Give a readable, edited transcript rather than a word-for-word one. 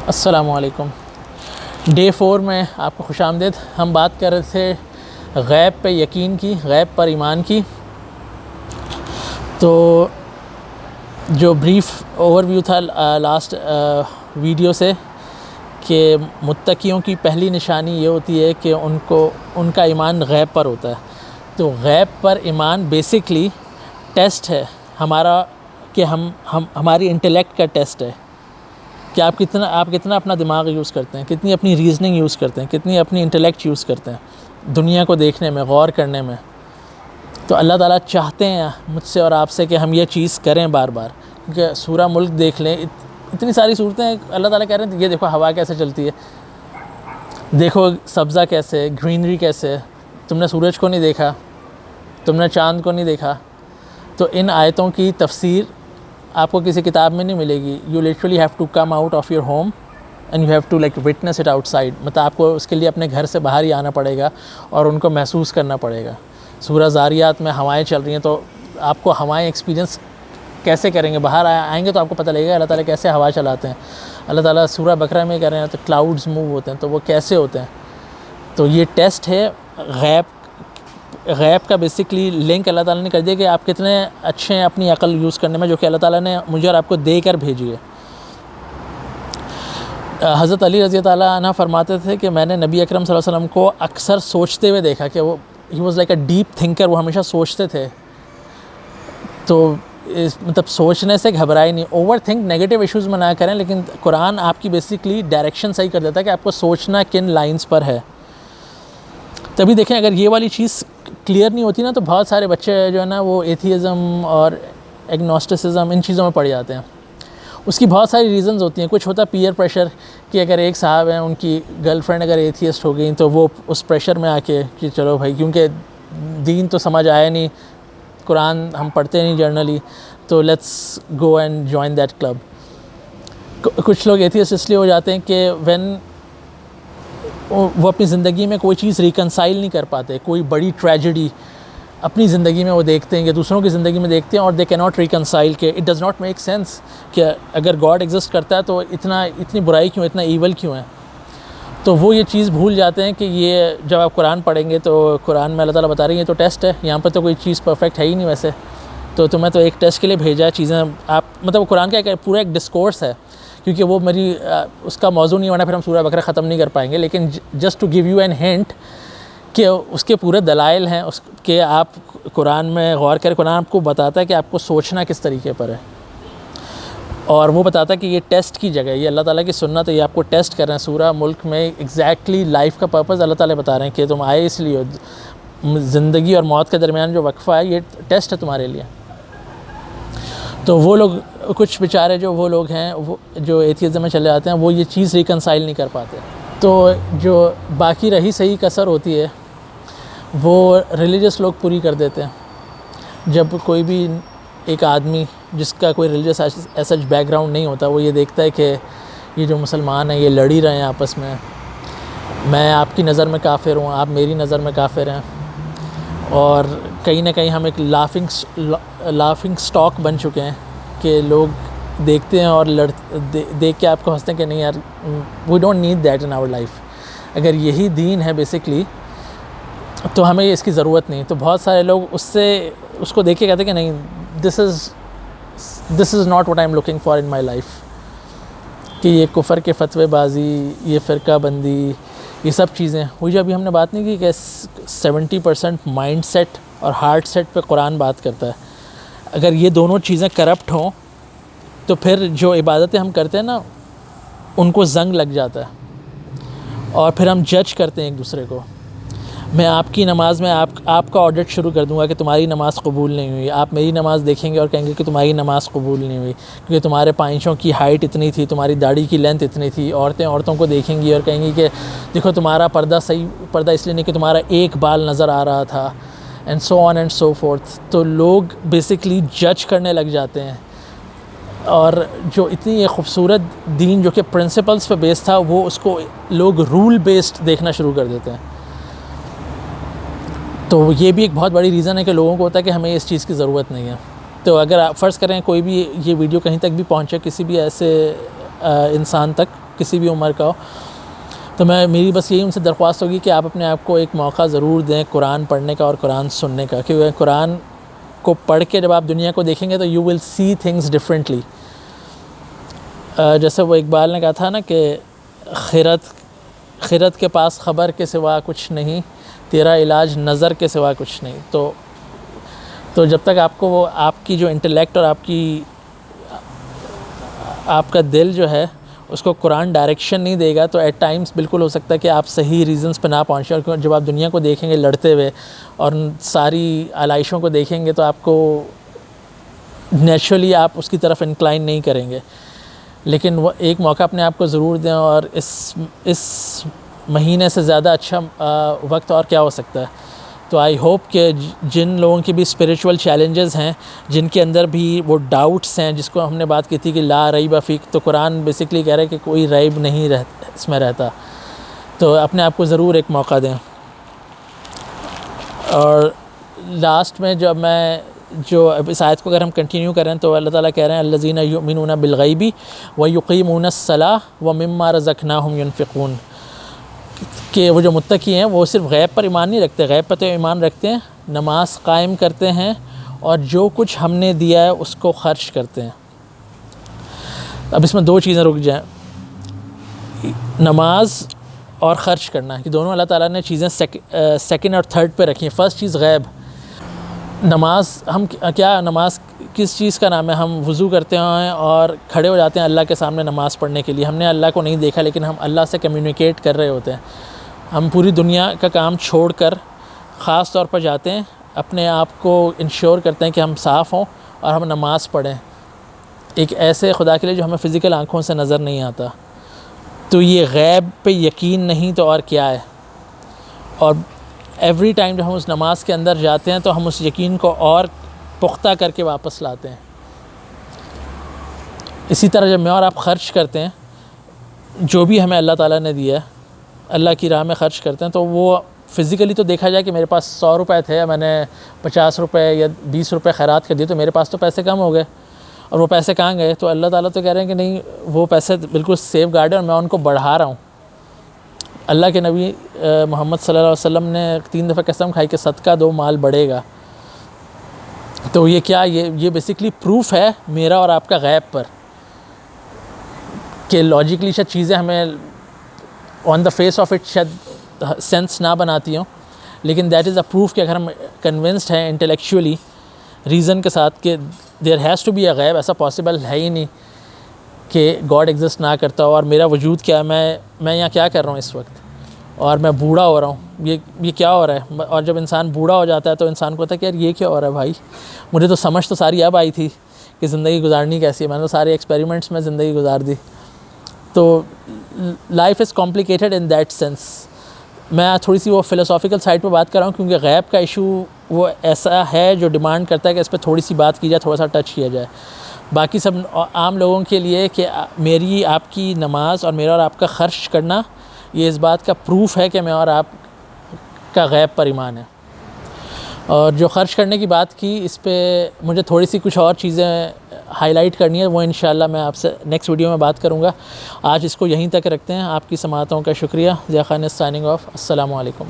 अस्सलामुअलैकुम। डे 4 में आपको खुशामदीद। हम बात कर रहे थे गैब पे यकीन की, गैब पर ईमान की। तो जो ब्रीफ ओवरव्यू था लास्ट वीडियो से कि मुत्तकियों की पहली निशानी ये होती है कि उनका ईमान गैब पर होता है। तो गैब पर ईमान बेसिकली टेस्ट है हमारा कि हमारी इंटेलेक्ट का टेस्ट है कि आप कितना अपना दिमाग यूज़ करते हैं, कितनी अपनी रीजनिंग यूज़ करते हैं, कितनी अपनी इंटेलेक्ट यूज़ करते हैं दुनिया को देखने में, गौर करने में। तो अल्लाह ताला चाहते हैं मुझसे और आपसे कि हम ये चीज़ करें बार बार। क्योंकि सूरा मुल्क देख लें, इतनी सारी सूरतें अल्लाह ताला कह रहे हैं ये देखो हवा कैसे चलती है, देखो सब्ज़ा कैसे है, ग्रीनरी कैसे है, तुमने सूरज को नहीं देखा, तुमने चाँद को नहीं देखा। तो इन आयतों की तफसीर आपको किसी किताब में नहीं मिलेगी। You literally have to come out of your home and you have to like witness it outside. मतलब आपको उसके लिए अपने घर से बाहर ही आना पड़ेगा और उनको महसूस करना पड़ेगा। सूरह ज़ारियात में हवाएं चल रही हैं, तो आपको हवाएं एक्सपीरियंस कैसे करेंगे? बाहर आएंगे तो आपको पता लगेगा अल्लाह ताला कैसे हवा चलाते हैं। अल्लाह ताला सूरह बकरा में कह रहे हैं तो क्लाउड्स मूव होते हैं, तो वो कैसे होते हैं। तो ये टेस्ट है गैब का। बेसिकली लिंक अल्लाह ताला ने कर दिया कि आप कितने अच्छे हैं अपनी अकल यूज़ करने में, जो कि अल्लाह ताला ने मुझे और आपको देकर भेजी है। हज़रत अली रज़ी ताला अन्हु फरमाते थे कि मैंने नबी अकरम सल्लल्लाहु अलैहि वसल्लम को अक्सर सोचते हुए देखा कि वो he was like a deep thinker. वो हमेशा सोचते थे। तो मतलब सोचने से घबराए नहीं। ओवर थिंक नेगेटिव इश्यूज़ में ना करें, लेकिन कुरान आपकी बेसिकली डायरेक्शन सही कर देता है कि आपको सोचना किन लाइंस पर है। तभी देखें अगर ये वाली चीज़ क्लियर नहीं होती ना, तो बहुत सारे बच्चे जो है ना वो एथियज़म और एग्नोस्टिसिज्म इन चीज़ों में पड़ जाते हैं। उसकी बहुत सारी रीज़न्स होती हैं। कुछ होता है पीयर प्रेशर कि अगर एक साहब हैं, उनकी गर्लफ्रेंड अगर एथियस्ट हो गई तो वो उस प्रेशर में आके कि चलो भाई, क्योंकि दीन तो समझ आया नहीं, कुरान हम पढ़ते नहीं जर्नली, तो let's go and join that club. कुछ लोग एथियस्ट इसलिए हो जाते हैं कि व्हेन वो अपनी ज़िंदगी में कोई चीज़ रिकनसाइल नहीं कर पाते, कोई बड़ी ट्रेजेडी अपनी ज़िंदगी में वो देखते हैं या दूसरों की ज़िंदगी में देखते हैं और दे कैन नॉट रिकनसाइल के it does not make sense कि अगर गॉड एग्जिस्ट करता है तो इतनी बुराई क्यों, इतना ईवल क्यों है। तो वो ये चीज़ भूल जाते हैं कि ये जब आप कुरान पढ़ेंगे तो कुरान में अल्लाह ताला बता रही है ये तो टेस्ट है, यहाँ पर तो कोई चीज़ परफेक्ट है ही नहीं वैसे, तो तुम्हें तो एक टेस्ट के लिए भेजा है। चीज़ें आप मतलब कुरान का पूरा एक डिस्कोर्स है, क्योंकि वो मेरी उसका मौजू नहीं, वरना फिर हम सूरह बकरा ख़त्म नहीं कर पाएंगे। लेकिन just to give you an hint कि उसके पूरे दलाइल हैं उसके, आप कुरान में गौर करें। कुरान आपको बताता है कि आपको सोचना किस तरीके पर है, और वो बताता है कि ये टेस्ट की जगह, ये अल्लाह ताला की सुन्नत है, ये आपको टेस्ट कर रहे हैं। सूरह मुल्क में एग्जैक्टली लाइफ का पर्पज़ अल्लाह ताला बता रहे हैं कि तुम आए इसलिए, ज़िंदगी और मौत के दरमियान जो वक्फ़ा है ये टेस्ट है तुम्हारे लिए। तो वो लोग, कुछ बेचारे जो वो लोग हैं वो जो एथियज़्म में चले जाते हैं, वो ये चीज़ रिकनसाइल नहीं कर पाते। तो जो बाकी रही सही कसर होती है वो रिलीजियस लोग पूरी कर देते हैं। जब कोई भी एक आदमी जिसका कोई रिलीजियस ऐसा बैकग्राउंड नहीं होता, वो ये देखता है कि ये जो मुसलमान हैं ये लड़ ही रहे हैं आपस में, मैं आपकी नज़र में काफिर हूँ, आप मेरी नज़र में काफिर हैं, और कहीं ना कहीं हम एक लाफिंग स्टॉक बन चुके हैं कि लोग देखते हैं और देख के आपको हंसते हैं कि नहीं यार, we don't need that in our life. अगर यही दीन है बेसिकली तो हमें इसकी ज़रूरत नहीं। तो बहुत सारे लोग उसको देख के कहते हैं कि नहीं, this is not what I am looking for in my life. कि ये कुफ़र के फतवेबाजी, ये फ़िरका बंदी, ये सब चीज़ें हुई। जो अभी हमने बात नहीं की कि 70% माइंड सेट और हार्ट सेट पे कुरान बात करता है। अगर ये दोनों चीज़ें करप्ट हों तो फिर जो इबादतें हम करते हैं ना उनको जंग लग जाता है और फिर हम जज करते हैं एक दूसरे को। मैं आपकी नमाज़ में आपका ऑडिट शुरू कर दूंगा कि तुम्हारी नमाज़ कबूल नहीं हुई। आप मेरी नमाज़ देखेंगे और कहेंगे कि तुम्हारी नमाज़ कबूल नहीं हुई, क्योंकि तुम्हारे पाँचों की हाइट इतनी थी, तुम्हारी दाढ़ी की लेंथ इतनी थी। औरतों को देखेंगी और कहेंगी कि देखो तुम्हारा पर्दा इसलिए नहीं कि तुम्हारा एक बाल नज़र आ रहा था, and so on and so fourth. तो लोग बेसिकली जज करने लग जाते हैं, और जो इतनी खूबसूरत दीन जो कि प्रिंसिपल्स पे बेस्ड था, वो उसको लोग रूल बेस्ड देखना शुरू कर देते हैं। तो ये भी एक बहुत बड़ी रीज़न है कि लोगों को होता है कि हमें इस चीज़ की ज़रूरत नहीं है। तो अगर आप फ़र्ज़ करें कोई भी ये वीडियो कहीं तक भी पहुँचे किसी भी ऐसे इंसान तक किसी भी उम्र का हो। तो मेरी बस यही उनसे दरख्वास्त होगी कि आप अपने आप को एक मौका ज़रूर दें कुरान पढ़ने का और कुरान सुनने का, क्योंकि कुरान को पढ़ के जब आप दुनिया को देखेंगे तो you will see things differently. जैसे वो इकबाल ने कहा था ना कि खिरत के पास ख़बर के सिवा कुछ नहीं, तेरा इलाज नज़र के सिवा कुछ नहीं। तो जब तक आपको वो आपकी जो इंटेलेक्ट और आपका दिल जो है उसको कुरान डायरेक्शन नहीं देगा, तो एट टाइम्स बिल्कुल हो सकता है कि आप सही रीज़न्स पे ना पहुँचे। और जब आप दुनिया को देखेंगे लड़ते हुए और सारी आलाइशों को देखेंगे तो आपको नेचुरली आप उसकी तरफ इंक्लाइन नहीं करेंगे। लेकिन वो एक मौका अपने आप को ज़रूर दें, और इस महीने से ज़्यादा अच्छा वक्त और क्या हो सकता है। तो आई होप कि जिन लोगों की भी स्पिरिचुअल चैलेंजेस हैं, जिनके अंदर भी वो डाउट्स हैं, जिसको हमने बात की थी कि ला रैब फ़ीह, तो कुरान बेसिकली कह रहा है कि कोई रैब नहीं इसमें रहता। तो अपने आप को ज़रूर एक मौका दें। और लास्ट में जो अब इस आयत को अगर हम कंटिन्यू करें तो अल्लाह ताला कह रहे हैं अल्लज़ीना युमिनूना बिलग़ैबी व युक़ीमूनस्सलाह व मिम्मा रज़क़नाहुम युनफ़िक़ून, कि वो जो मुत्तकी हैं वो सिर्फ गैब पर ईमान नहीं रखते, गैब पर तो ईमान रखते हैं, नमाज कायम करते हैं और जो कुछ हमने दिया है उसको खर्च करते हैं। अब इसमें दो चीज़ें रुक जाएं, नमाज और ख़र्च करना, कि दोनों अल्लाह ताला ने चीज़ें सेकंड और थर्ड पे रखी हैं। फ़र्स्ट चीज़ गैब, नमाज हम क्या, नमाज किस चीज़ का नाम है? हम वज़ू करते हैं और खड़े हो जाते हैं अल्लाह के सामने नमाज़ पढ़ने के लिए। हमने अल्लाह को नहीं देखा लेकिन हम अल्लाह से कम्युनिकेट कर रहे होते हैं। हम पूरी दुनिया का काम छोड़कर ख़ास तौर पर जाते हैं, अपने आप को इंश्योर करते हैं कि हम साफ़ हों और हम नमाज़ पढ़ें एक ऐसे खुदा के लिए जो हमें फ़िज़िकल आँखों से नज़र नहीं आता। तो ये गैब पे यकीन नहीं तो और क्या है। और एवरी टाइम जब हम उस नमाज के अंदर जाते हैं तो हम उस यकीन को और पुख्ता करके वापस लाते हैं। इसी तरह जब मैं और आप ख़र्च करते हैं, जो भी हमें अल्लाह ताला ने दिया है, अल्लाह की राह में ख़र्च करते हैं, तो वो फ़िज़िकली तो देखा जाए कि मेरे पास 100 रुपये थे, मैंने 50 रुपये या 20 रुपये खैरात कर दिए, तो मेरे पास तो पैसे कम हो गए। और वो पैसे कहाँ गए? तो अल्लाह ताला तो कह रहे हैं कि नहीं, वो पैसे बिल्कुल सेफ़ गार्ड है और मैं उनको बढ़ा रहा हूँ। अल्लाह के नबी मोहम्मद सल्लल्लाहु अलैहि वसल्लम ने 3 दफ़ा कसम खाई कि सदका दो माल बढ़ेगा। तो ये क्या, ये बेसिकली प्रूफ है मेरा और आपका गैब पर, कि लॉजिकली शायद चीज़ें हमें on the face of it शायद सेंस ना बनाती हों, लेकिन दैट इज़ अ प्रूफ कि अगर हम कन्विंस्ड हैं इंटेलेक्चुअली रीज़न के साथ कि there has to be a gap, ऐसा पॉसिबल है ही नहीं कि गॉड एग्जिस्ट ना करता हो। और मेरा वजूद क्या है, मैं यहाँ क्या कर रहा हूँ इस वक्त, और मैं बूढ़ा हो रहा हूँ, ये क्या हो रहा है। और जब इंसान बूढ़ा हो जाता है तो इंसान को होता है कि यार ये क्या हो रहा है भाई, मुझे तो समझ तो सारी अब आई थी कि ज़िंदगी गुजारनी कैसी है, मैंने तो सारे एक्सपेरिमेंट्स में ज़िंदगी गुजार दी। तो life is complicated in that sense. मैं थोड़ी सी वो फ़िलोसॉफ़िकल साइड पे बात कर रहा हूँ, क्योंकि गैब का इशू वो ऐसा है जो डिमांड करता है कि इस पर थोड़ी सी बात की जाए, थोड़ा सा टच किया जाए। बाकी सब आम लोगों के लिए कि मेरी आपकी नमाज और मेरा और आपका ख़र्च करना, ये इस बात का प्रूफ है कि मैं और आप का गैब पर ईमान है। और जो ख़र्च करने की बात की, इस पे मुझे थोड़ी सी कुछ और चीज़ें हाईलाइट करनी है, वो इंशाल्लाह मैं आपसे नेक्स्ट वीडियो में बात करूँगा। आज इसको यहीं तक रखते हैं। आपकी समाअतों का शुक्रिया। Zia Khan signing off. अस्सलामु अलैकुम।